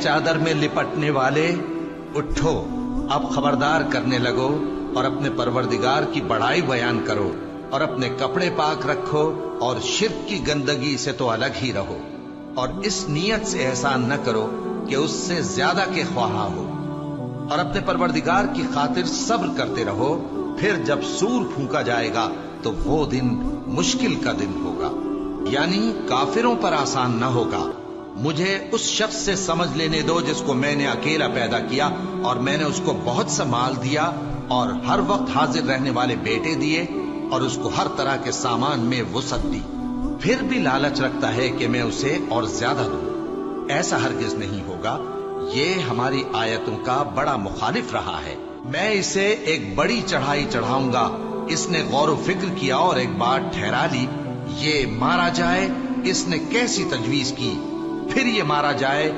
چادر میں لپٹنے والے، اٹھو، اب خبردار کرنے لگو اور اپنے پروردگار کی بڑائی بیان کرو، اور اپنے کپڑے پاک رکھو اور شرک کی گندگی سے تو الگ ہی رہو، اور اس نیت سے احسان نہ کرو کہ اس سے زیادہ کے خواہاں ہو، اور اپنے پروردگار کی خاطر صبر کرتے رہو، پھر جب سور پھونکا جائے گا تو وہ دن مشکل کا دن ہوگا، یعنی کافروں پر آسان نہ ہوگا۔ مجھے اس شخص سے سمجھ لینے دو جس کو میں نے اکیلا پیدا کیا، اور میں نے اس کو بہت سا مال دیا اور ہر وقت حاضر رہنے والے بیٹے دیے، اور اس کو ہر طرح کے سامان میں وسعت دی، پھر بھی لالچ رکھتا ہے کہ میں اسے اور زیادہ دوں۔ ایسا ہرگز نہیں ہوگا، یہ ہماری آیتوں کا بڑا مخالف رہا ہے۔ میں اسے ایک بڑی چڑھائی چڑھاؤں گا۔ اس نے غور و فکر کیا اور ایک بات ٹھہرا لی، یہ مارا جائے، اس نے کیسی تجویز کی، پھر یہ مارا جائے